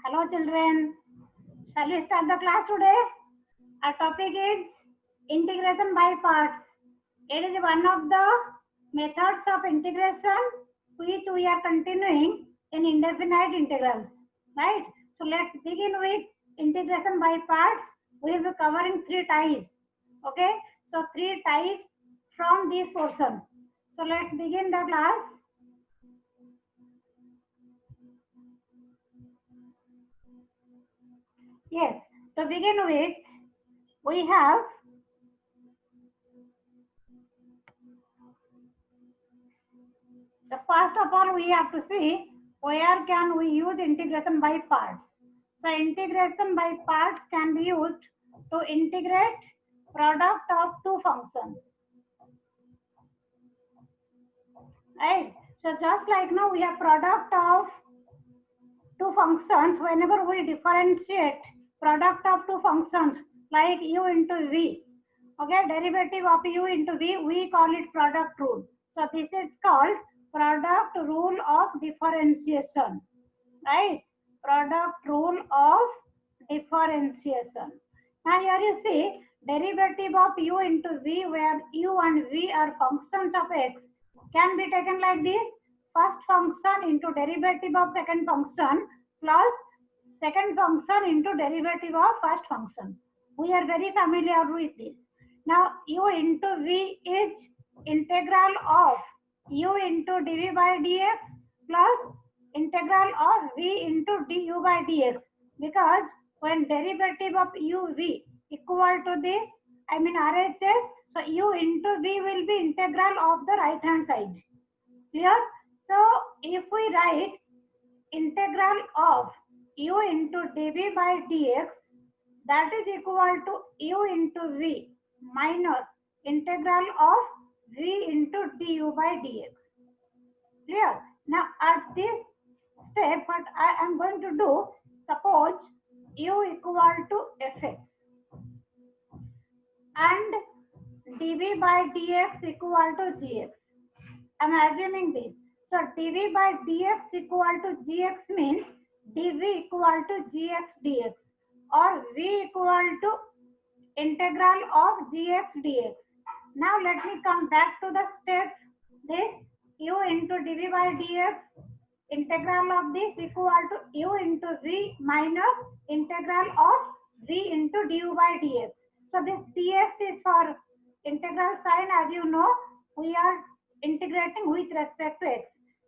Hello children, shall we start the class today? Our topic is integration by parts. It is one of the methods of integration which we are continuing in indefinite integrals, right? So let's begin with integration by parts. We will be covering three types, okay? So three types from this portion. So let's begin the class. Yes, to begin with, we have the first of all we have to see where can we use integration by parts. So integration by parts can be used to integrate product of two functions. Right? So just like now we have product of two functions, whenever we differentiate product of two functions like u into v, okay, derivative of u into v, we call it product rule. So this is called product rule of differentiation, right? Product rule of differentiation. Now here you see derivative of u into v, where u and v are functions of x, can be taken like this: first function into derivative of second function plus second function into derivative of first function. We are very familiar with this. Now u into v is integral of u into dv by dx plus integral of v into du by dx, because when derivative of uv equal to the RHS, so u into v will be integral of the right hand side. Clear? So if we write integral of u into dv by dx, that is equal to u into v minus integral of v into du by dx. Clear? Now at this step, what I am going to do, suppose u equal to fx and dv by dx equal to gx. I am assuming this. So dv by dx equal to gx means dv equal to gx dx, or v equal to integral of gx dx. Now let me come back to the step. This u into dv by dx, integral of this equal to u into v minus integral of v into du by dx. So this dx is for integral sign. As you know, we are integrating with respect to x.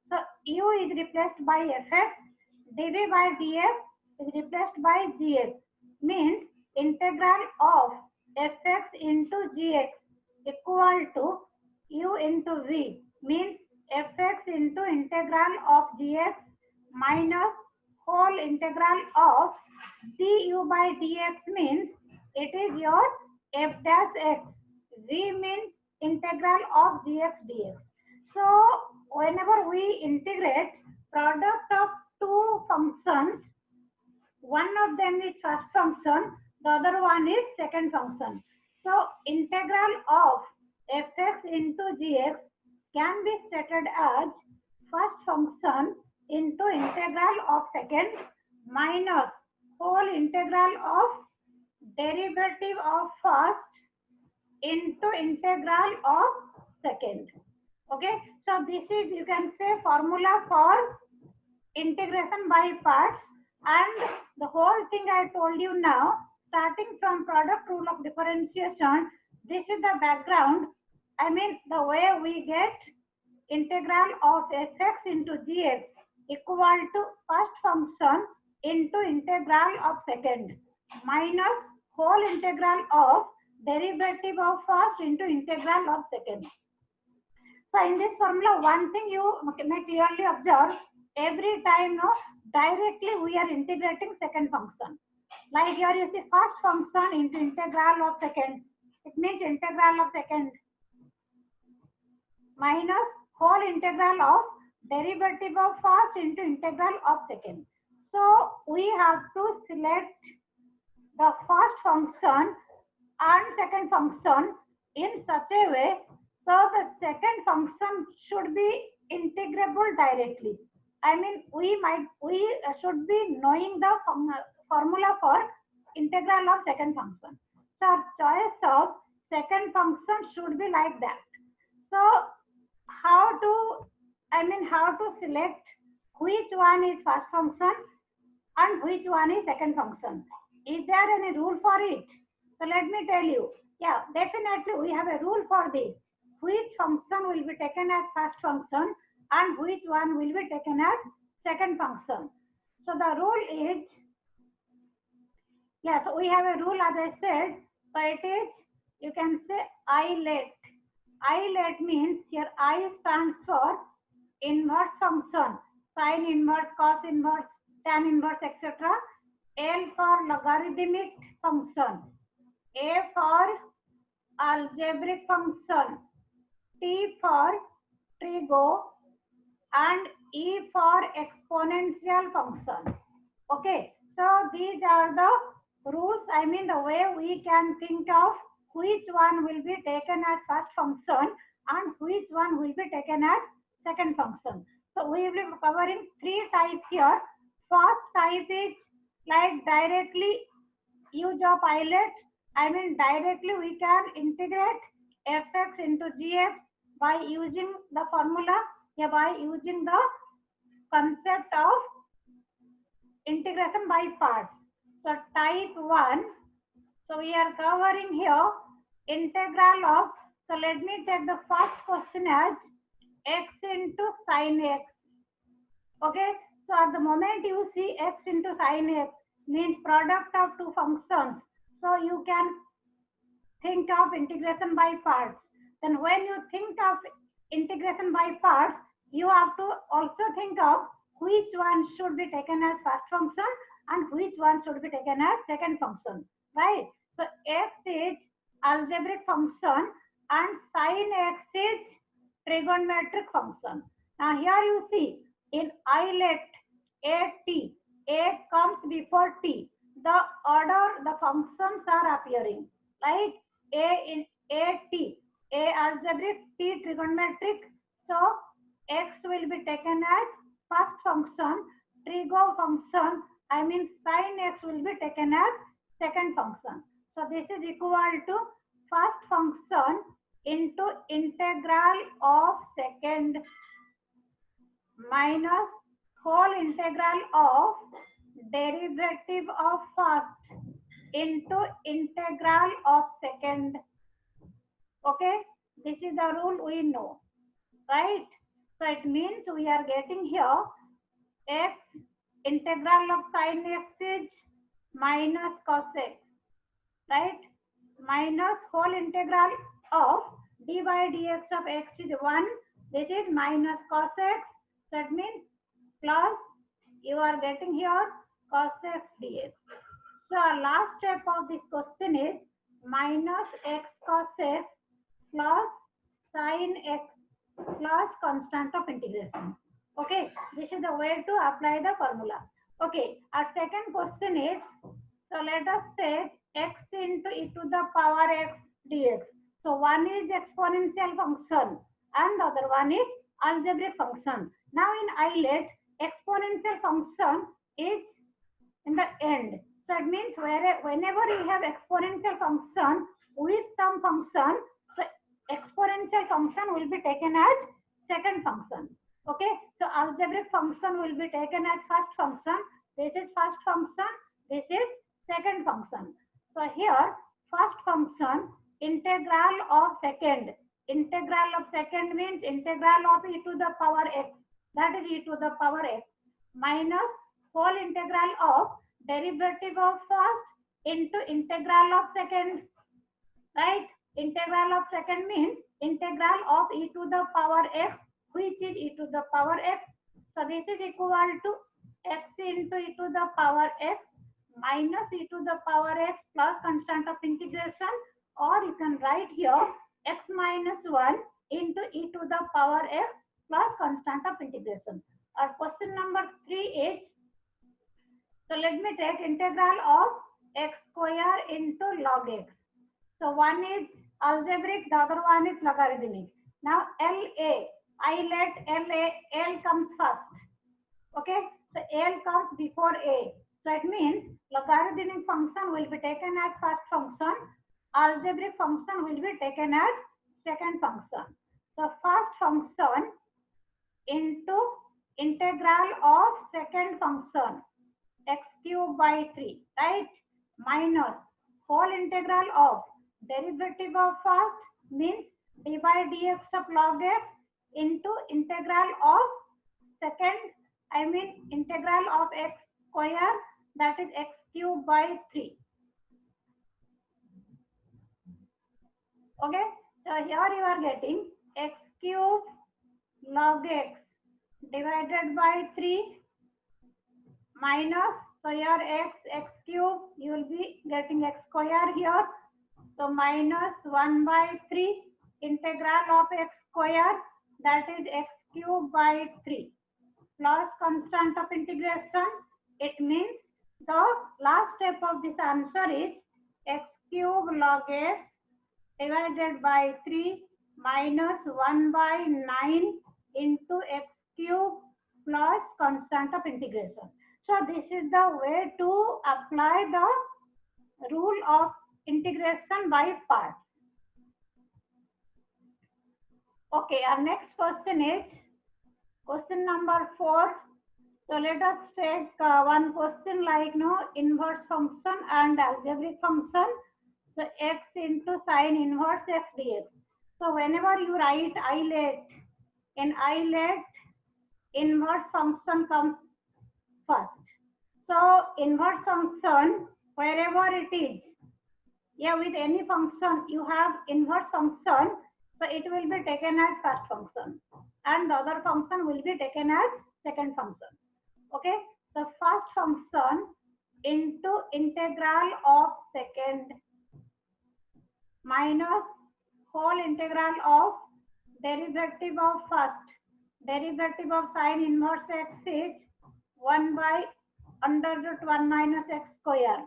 So u is replaced by fx, dv by dx is replaced by gx, means integral of fx into gx equal to u into v, means fx into integral of gx minus whole integral of du by dx, means it is your f dash x. V means integral of gx dx. So whenever we integrate product of two functions, one of them is first function, the other one is second function. So integral of fx into gx can be stated as first function into integral of second minus whole integral of derivative of first into integral of second. Okay, so this is, you can say, formula for integration by parts, and the whole thing I told you now, starting from product rule of differentiation, this is the background. The way we get integral of fx into gx equal to first function into integral of second minus whole integral of derivative of first into integral of second. So in this formula, one thing you may clearly observe, every time directly we are integrating second function. Like here you see first function into integral of second. It means integral of second minus whole integral of derivative of first into integral of second. So we have to select the first function and second function in such a way so the second function should be integrable directly. I mean, we should be knowing the formula for integral of second function. So our choice of second function should be like that. So how to, how to select which one is first function and which one is second function? Is there any rule for it? So let me tell you. Yeah, definitely we have a rule for this. Which function will be taken as first function and which one will be taken as second function. So the rule is, yeah, so we have a rule as I said. So it is, you can say I let. I let means here I stands for inverse function, sine inverse, cos inverse, tan inverse, etc. L for logarithmic function, A for algebraic function, T for trigo, and E for exponential function. Okay, so these are the rules, the way we can think of which one will be taken as first function and which one will be taken as second function. So we will be covering three types here. First type is like directly use of islet. Directly we can integrate fx into gx by using the formula, by using the concept of integration by parts. So type 1, so we are covering here integral of, so let me take the first question as x into sine x. Okay, so at the moment you see x into sine x means product of two functions. So you can think of integration by parts. Then when you think of integration by parts, you have to also think of which one should be taken as first function and which one should be taken as second function, right? So x is algebraic function and sine x is trigonometric function. Now here you see in I let a comes before t. The order the functions are appearing like a in a t, a algebraic, t trigonometric. So x will be taken as first function, trigo function, sine x will be taken as second function. So this is equal to first function into integral of second minus whole integral of derivative of first into integral of second. Okay, this is the rule we know, right? So it means we are getting here x integral of sine x is minus cos x, right? Minus whole integral of d by dx of x is 1. This is minus cos x. That means plus you are getting here cos x dx. So our last step of this question is minus x cos x plus sin x plus constant of integration. Okay, this is the way to apply the formula. Okay, our second question is, so let us say x into e to the power x dx. So one is exponential function and the other one is algebraic function. Now in islet, exponential function is in the end. So it means whenever you have exponential function with some function, so exponential function will be taken as second function. Okay, so algebraic function will be taken as first function. This is first function, this is second function. So here first function integral of second. Integral of second means integral of e to the power x, that is e to the power x, minus whole integral of derivative of first into integral of second, right? Integral of second means integral of e to the power x, which is e to the power x. So this is equal to x into e to the power x minus e to the power x plus constant of integration, or you can write here x minus 1 into e to the power x plus constant of integration. Our question number 3 is, so let me take integral of x square into log x. So one is algebraic, the other one is logarithmic. Now LA, I let L comes first. Okay, so L comes before A. So it means logarithmic function will be taken as first function, algebraic function will be taken as second function. So first function into integral of second function x cube by 3, right? Minus whole integral of derivative of first means d by dx of log x into integral of second, I mean integral of x square, that is x cube by 3. Okay, so here you are getting x cube log x divided by 3 minus, so here x cube, you will be getting x square here, so minus 1 by 3 integral of x square, that is x cube by 3 plus constant of integration. It means the last step of this answer is x cube log x divided by 3 minus 1 by 9 into x cube plus constant of integration. So this is the way to apply the rule of integration by parts. Okay, our next question is question number 4. So let us take one question like inverse function and algebraic function. So x into sine inverse x dx. So whenever you write ilet, in ilet inverse function comes first. So inverse function wherever it is, yeah, with any function you have inverse function, so it will be taken as first function and the other function will be taken as second function. Okay, the first function into integral of second minus whole integral of derivative of first. Derivative of sine inverse x is 1 by under root 1 minus x square.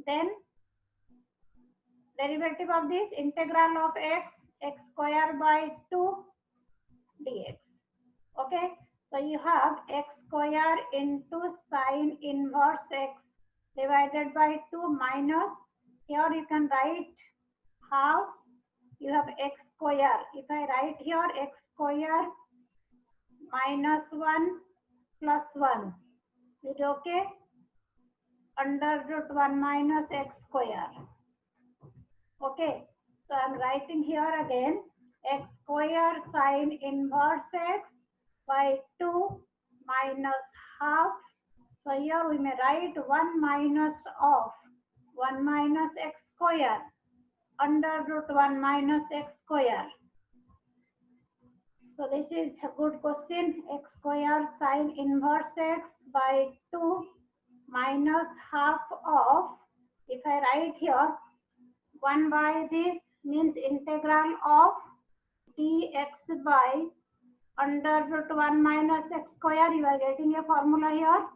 Then derivative of this integral of x square by 2 dx. Okay, so you have x square into sine inverse x divided by 2 minus, here you can write half, you have x square. If I write here x square minus 1 plus 1, is it okay? Under root 1 minus x square. Okay, so I am writing here again x square sine inverse x by 2 minus half. So here we may write 1 minus of 1 minus x square under root 1 minus x square. So this is a good question. X square sine inverse x by 2 minus half of, if I write here 1 by this means integral of dx by under root 1 minus x square, you are getting a formula here,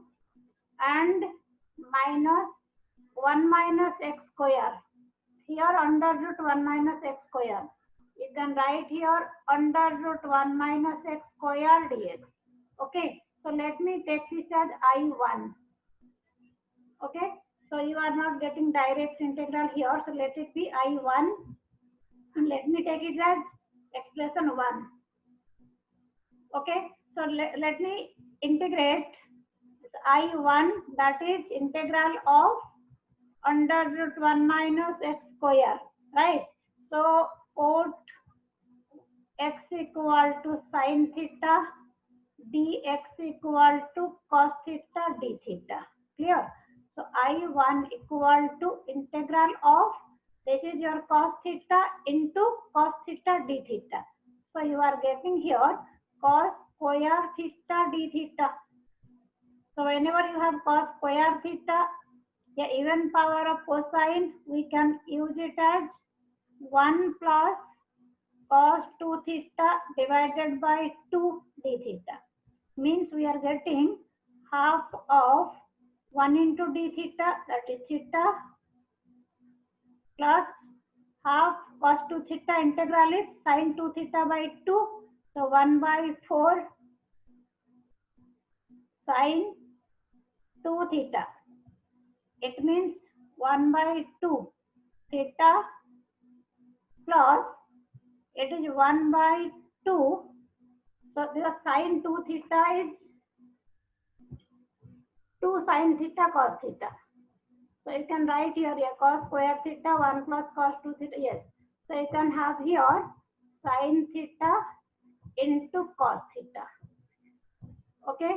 and minus 1 minus x square, here under root 1 minus x square. You can write here under root 1 minus x square dx. Okay, so let me take this as I1. Okay, so you are not getting direct integral here, so let it be I1 and let me take it as expression 1. Okay, so let me integrate I1, that is integral of under root 1 minus x square, right? So put x equal to sine theta, dx equal to cos theta d theta. Clear? So I1 equal to integral of, this is your cos theta into cos theta d theta. So you are getting here cos square theta d theta. So whenever you have cos square theta, the even power of cosine, we can use it as 1 plus cos 2 theta divided by 2 d theta. Means we are getting half of 1 into d theta, that is theta, plus half cos 2 theta, integral is sin 2 theta by 2 So 1 by 4 sine 2 theta. It means 1 by 2 theta plus it is 1 by 2. So the sine 2 theta is 2 sine theta cos theta. So you can write here cos square theta 1 plus cos 2 theta. Yes. So you can have here sine theta into cos theta. Okay.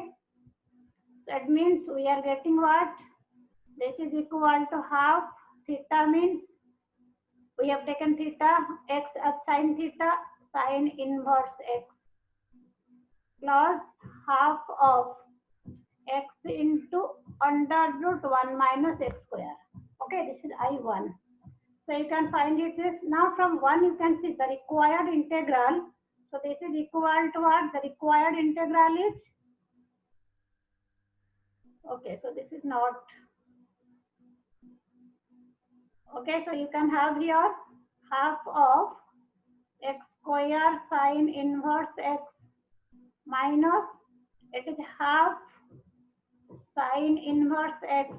That means we are getting what? This is equal to half. Theta means we have taken theta, x as sine theta, sine inverse x plus half of x into under root 1 minus x square. Okay, this is I1. So you can find it this. Now from 1 you can see the required integral. So this is equal to what? The required integral is, okay, so this is not, okay, so you can have here half of x square sine inverse x minus, it is half sine inverse x.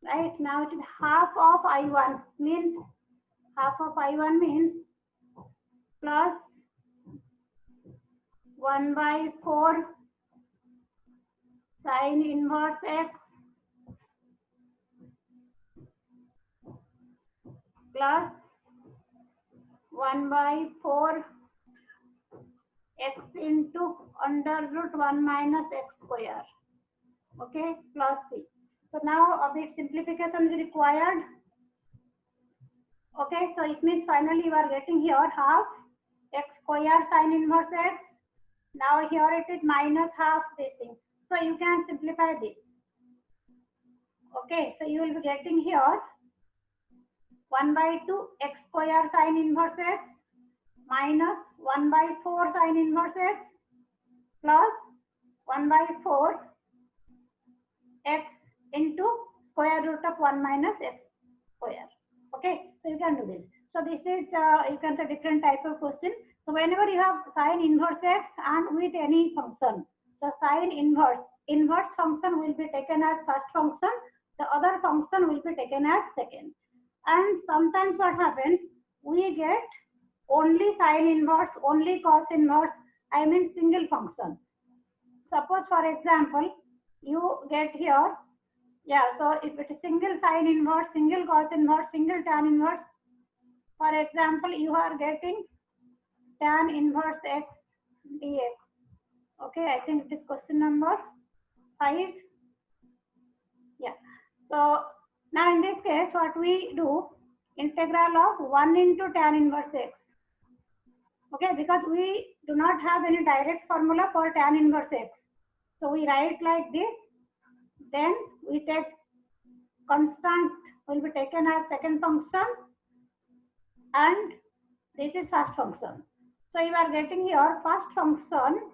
Right, now it is half of I1 means, half of I1 means plus 1 by 4 sine inverse x plus 1 by 4 x into under root 1 minus x square. Okay, plus c. So now a bit simplification is required. Okay, so it means finally you are getting here half x square sine inverse x. Now here it is minus half this thing. So you can simplify this. Okay, so you will be getting here 1 by 2 x square sine inverse x minus 1 by 4 sine inverse x plus 1 by 4 x into square root of 1 minus x square. Okay, so you can do this. So this is, you can say different type of question. So whenever you have sine inverse x and with any function, the sine inverse function will be taken as first function, the other function will be taken as second. And sometimes what happens, we get only sine inverse, only cos inverse, I mean single function. Suppose for example, you get here, yeah, so if it is single sine inverse, single cos inverse, single tan inverse, for example, you are getting tan inverse x dx. Okay, I think it is question number 5. Yeah. So now in this case, what we do, integral of 1 into tan inverse x. Okay, because we do not have any direct formula for tan inverse x. So we write like this, then we take constant will be taken as second function and this is first function. So you are getting your first function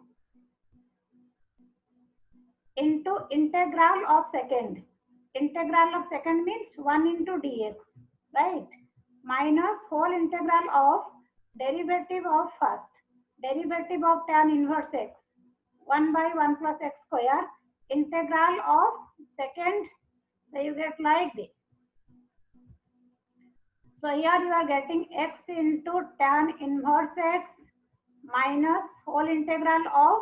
into integral of second. Integral of second means 1 into dx, right? Minus whole integral of derivative of first. Derivative of tan inverse x. 1 by 1 plus x square. Integral of second. So you get like this. So here you are getting x into tan inverse x minus whole integral of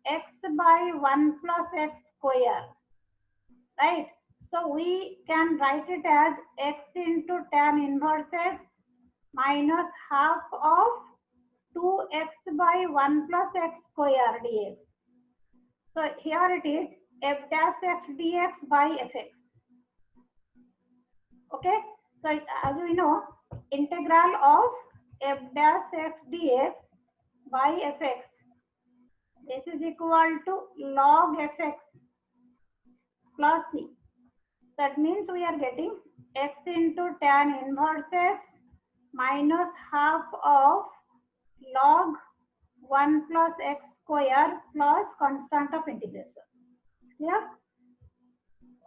x by 1 plus x square, right? So we can write it as x into tan inverse x minus half of 2x by 1 plus x square dx. So here it is f dash x dx by fx. Okay, so as we know, integral of f dash x dx by fx, this is equal to log fx plus c. That means we are getting x into tan inverse x minus half of log 1 plus x square plus constant of integration. Yeah.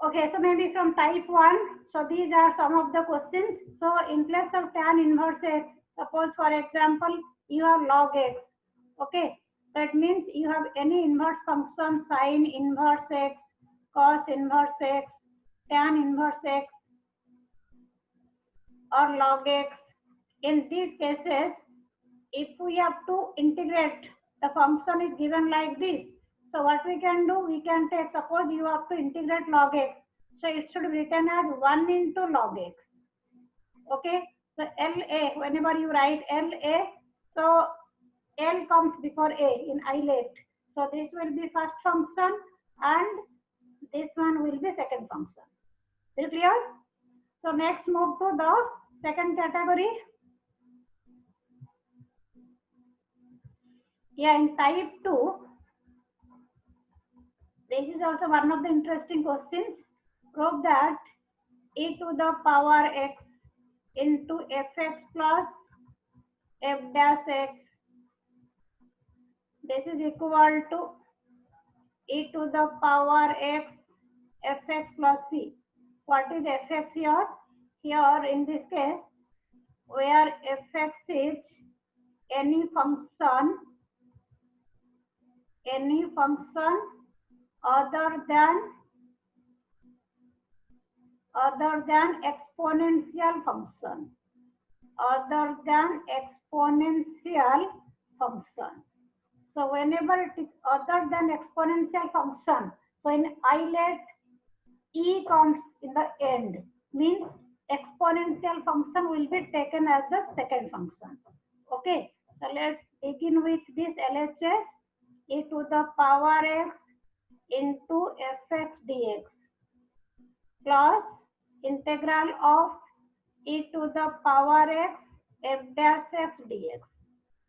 Okay, so maybe from type 1. So these are some of the questions. So in place of tan inverse x, suppose for example, you have log x. Okay, that means you have any inverse function, sine inverse x, cos inverse x, tan inverse x, or log x. In these cases, if we have to integrate, the function is given like this. So what we can do, we can take, suppose you have to integrate log x. So it should be written as 1 into log x. Okay, so LA, whenever you write LA, so L comes before A in islet. So this will be first function and this one will be second function. Is it clear? So next move to the second category. Yeah, in type 2, this is also one of the interesting questions. Prove that e to the power x into fx plus f dash x, this is equal to e to the power x fx plus c. What is fx here? Here in this case, where fx is any function other than exponential function, So whenever it is other than exponential function, so in islet e comes in the end, means exponential function will be taken as the second function. Okay, so let's begin with this LHS, e to the power x into fx dx plus integral of e to the power x f dash x dx.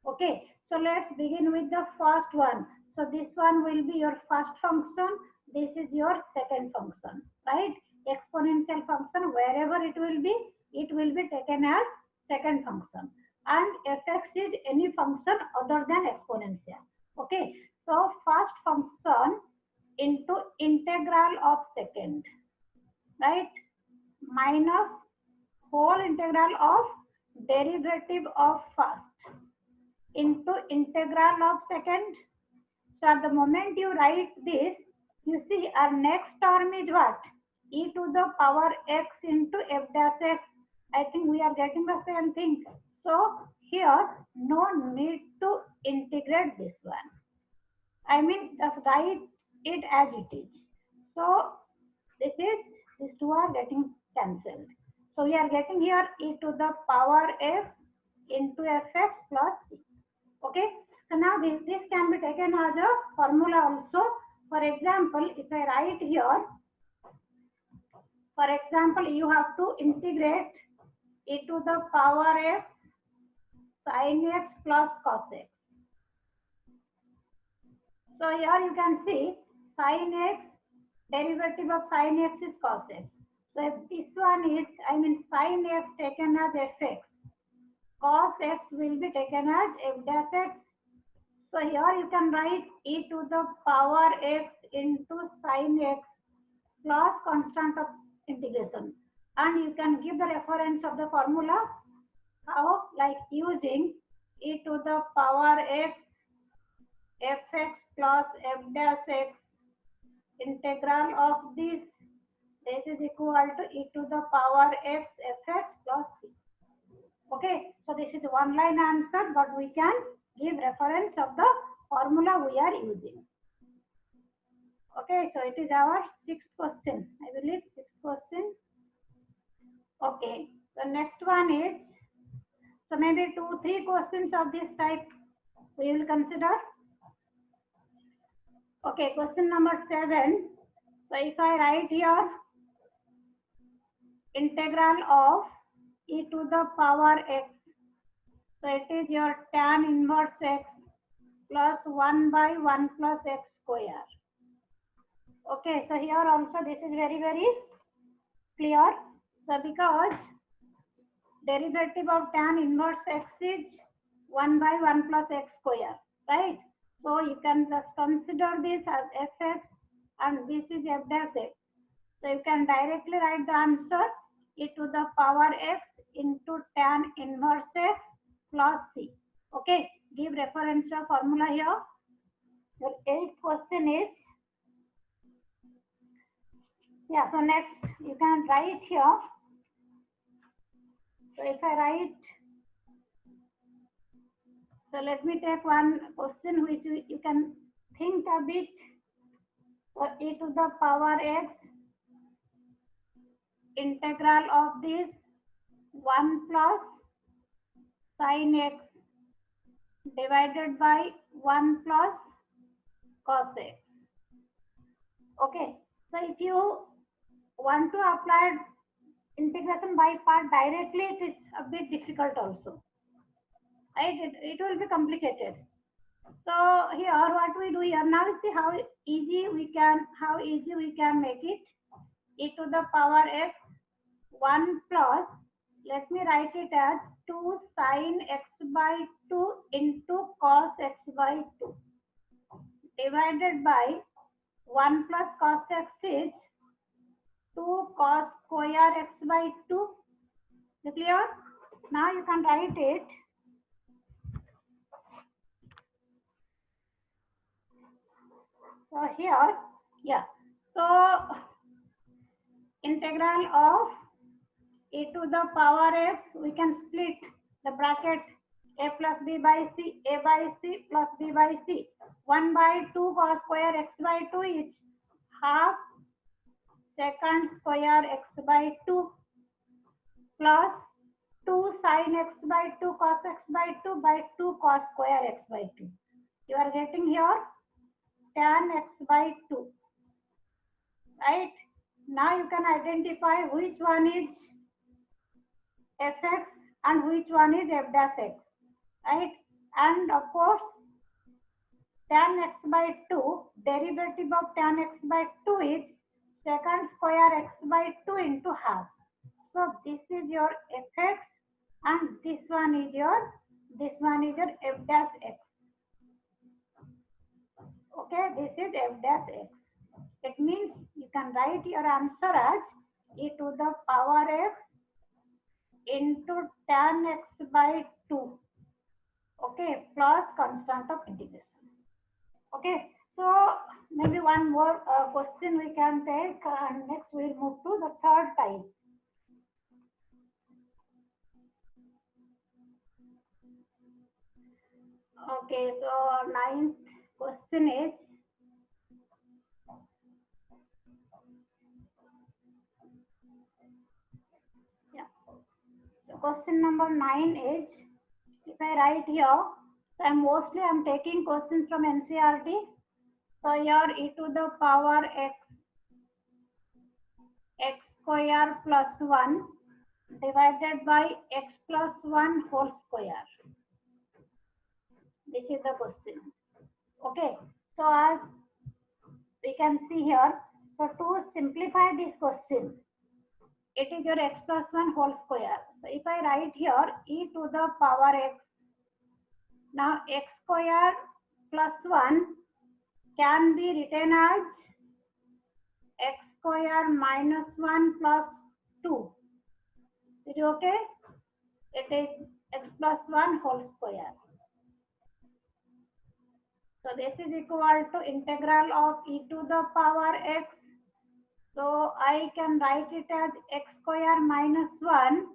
Okay, so let's begin with the first one. So this one will be your first function. This is your second function, right? Exponential function, wherever it will be taken as second function. And fx is any function other than exponential. Okay, so first function into integral of second, right? Minus whole integral of derivative of first into integral of second. So at the moment you write this, you see our next term is what? E to the power x into f dash x. I think we are getting the same thing. So here no need to integrate this one. I mean just write it as it is. So these two are getting cancelled. So we are getting here e to the power f into fx plus c. Okay, so now this can be taken as a formula also. For example, if I write here, for example, you have to integrate e to the power x sin x plus cos x. So here you can see sin x, derivative of sin x is cos x. So if this one is, sin x taken as fx, cos x will be taken as f dash x. So here you can write e to the power x into sin x plus constant of integration. And you can give the reference of the formula. How? Like using e to the power x fx plus f dash x integral of this. This is equal to e to the power x fx plus c. Okay, so this is one line answer, but we can give reference of the formula we are using. Okay, so it is our sixth question. I believe sixth question. Okay, the next one is, so maybe 2-3 questions of this type we will consider. Okay, question number 7. So if I write here integral of e to the power x, so it is your tan inverse x plus 1 by 1 plus x square. Okay, so here also this is very, very clear. So because derivative of tan inverse x is 1 by 1 plus x square, right? So you can just consider this as fx and this is f dash x. So you can directly write the answer e to the power x into tan inverse x plus c. Okay, give referential formula here. The 8th question is, yeah, so next you can write here. So if I write, so let me take one question which you can think a bit. So e to the power x integral of this 1 plus sin x divided by 1 plus cos x. Okay, so if you want to apply integration by part directly, it is a bit difficult also. Right? It will be complicated. So here what we do here, now see how easy we can make it. E to the power x 1 plus, let me write it as 2 sin x by 2 into cos x by 2 divided by 1 plus cos x is 2 cos square x by 2. Is clear? Now you can write it. So here, yeah. So integral of e to the power x, we can split the bracket a plus b by c, a by c plus b by c. 1 by 2 cos square x by 2 is half secant square x by 2 plus 2 sin x by 2 cos x by 2 by 2 cos square x by 2. You are getting here tan x by 2. Right? Now you can identify which one is fx and which one is f dash x. Right? And of course, tan x by 2, derivative of tan x by 2 is secant square x by 2 into half. So this is your fx and this one is your f dash x. Okay, this is f dash x. It means you can write your answer as e to the power x into tan x by 2. Okay, plus constant of integration. Okay, so maybe one more question we can take, and next we'll move to the third type. Okay, so 9th question is, yeah. So question number 9 is, if I write here, so I'm taking questions from NCERT. So here e to the power x square plus 1 divided by x plus 1 whole square. This is the question. Okay, so as we can see here, so to simplify this question, it is your x plus 1 whole square. So if I write here e to the power x, now x square plus 1 can be written as x square minus 1 plus 2. Is it okay? It is x plus 1 whole square. So this is equal to integral of e to the power x. So I can write it as x square minus 1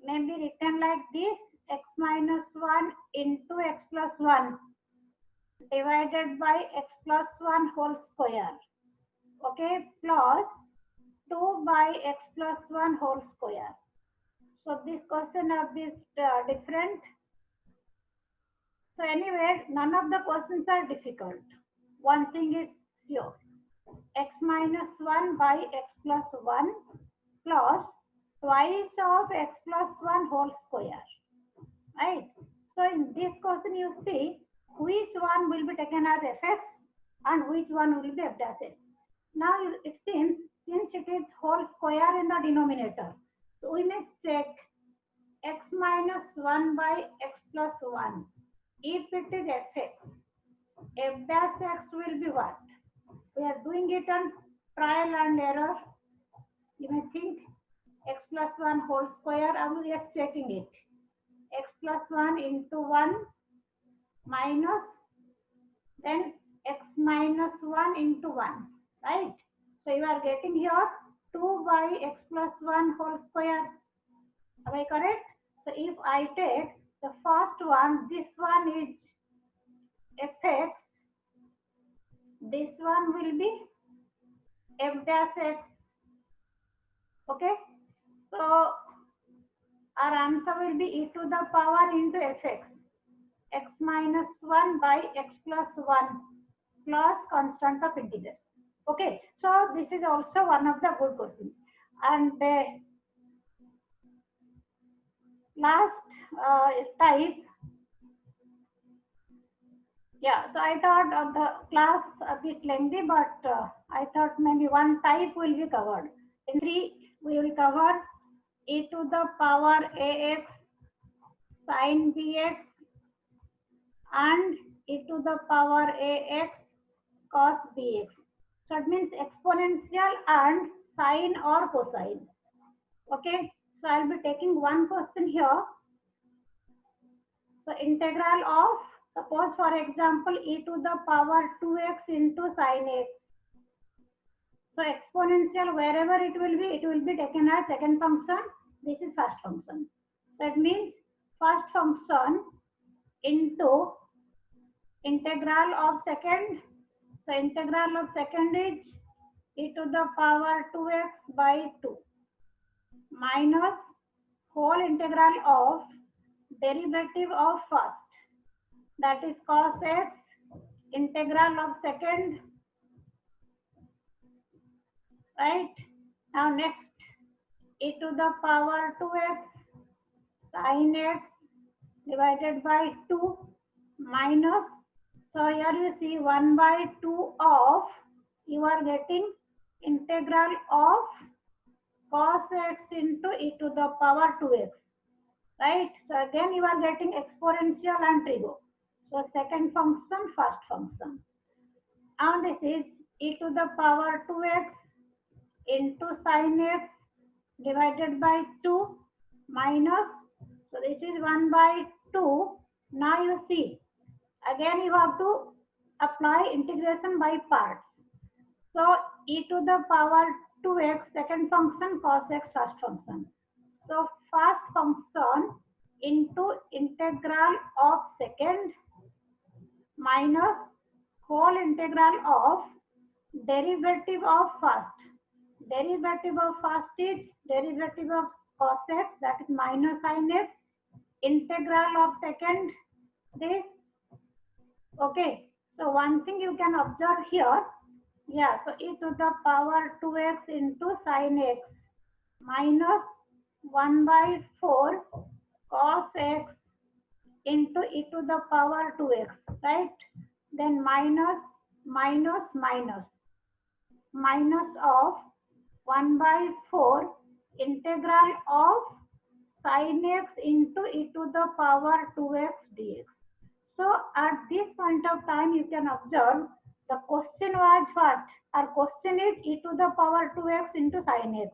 may be written like this, x minus 1 into x plus 1 divided by x plus 1 whole square. Okay, plus 2 by x plus 1 whole square. So this question are this different. So anyway, none of the questions are difficult. One thing is sure. X minus 1 by x plus 1 plus twice of x plus 1 whole square. Right? So in this question you see which one will be taken as fx and which one will be f dash x. Now it seems since it is whole square in the denominator, so we may take x minus 1 by x plus 1. If it is fx, f dash x will be what? We are doing it on trial and error. You may think x plus 1 whole square, I will just checking it. X plus 1 into 1 minus then x minus 1 into 1, right? So you are getting here 2 by x plus 1 whole square. Am I correct? So if I take the first one, this one is fx, this one will be f dash x. Okay? So our answer will be e to the power into fx, x minus 1 by x plus 1 plus constant of integer. Okay, so this is also one of the good questions. And last type, yeah, so I thought of the class a bit lengthy, but I thought maybe one type will be covered. In 3, we will cover e to the power ax sin bx and e to the power ax cos bx. So it means exponential and sine or cosine. Okay, so I'll be taking one question here. So integral of, suppose for example, e to the power 2x into sine x. So exponential, wherever it will be taken as second function. This is first function. That means first function into integral of second. So integral of second is e to the power 2x by 2 minus whole integral of derivative of first, that is cos x, integral of second, right? Now next, e to the power 2x sin x divided by 2 minus, so here you see 1 by 2 of, you are getting integral of cos x into e to the power 2x, right? So again you are getting exponential and trigo. So second function, first function. And this is e to the power 2x into sin x divided by 2 minus, so this is 1 by 2. Now you see, again you have to apply integration by parts. So e to the power 2x second function cos x first function. So first function into integral of second minus whole integral of derivative of first. Derivative of first is derivative of cos x, that is minus sin x, integral of second this. Okay, so one thing you can observe here, yeah, so e to the power 2x into sin x minus 1 by 4 cos x into e to the power 2x, right? Then minus minus of 1 by 4 integral of sin x into e to the power 2x dx. So at this point of time, you can observe the question was what? Our question is e to the power 2x into sin x.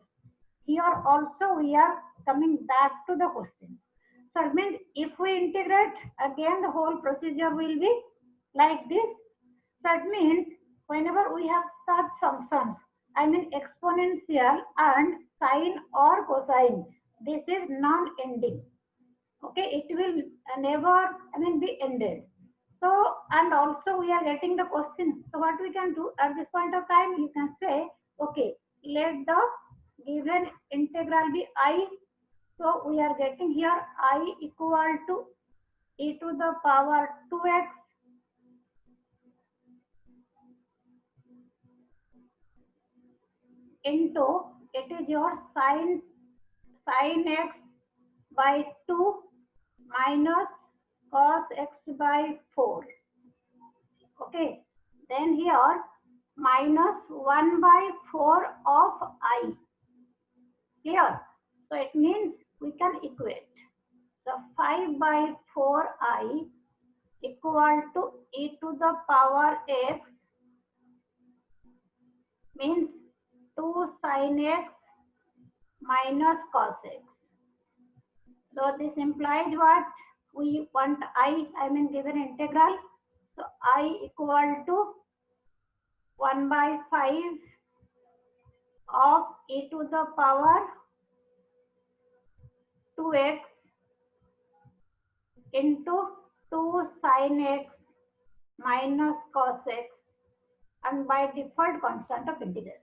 Here also we are coming back to the question. So it means if we integrate, again the whole procedure will be like this. So it means whenever we have such functions, I mean exponential and sine or cosine, this is non-ending. Okay, it will never, be ended. So, and also we are getting the question. So what we can do at this point of time, you can say, okay, let the given integral be I. So we are getting here I equal to e to the power 2x into, it is your sin x by 2 minus cos x by 4. Okay, then here minus 1 by 4 of I. Clear? So it means we can equate. So 5 by 4I equal to e to the power x means 2 sin x minus cos x. So this implies what? we want I mean given integral. So I equal to 1 by 5 of e to the power 2x into 2 sin x minus cos x and by default constant of integration.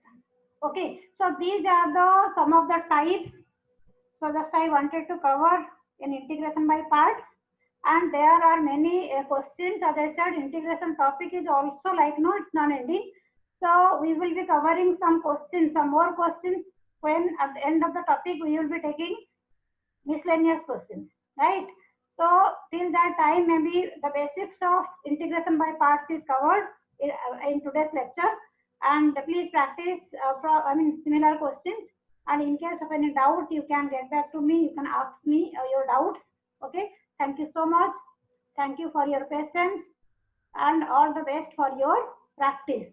Okay, so these are the some of the types. So just I wanted to cover in integration by parts, and there are many questions. As I said, integration topic is also like no, it's non-ending. So we will be covering some questions, some more questions. When at the end of the topic we will be taking miscellaneous questions, right? So till that time, maybe the basics of integration by parts is covered in today's lecture. And please practice similar questions. And in case of any doubt, you can get back to me. You can ask me your doubts. Okay. Thank you so much. Thank you for your patience and all the best for your practice.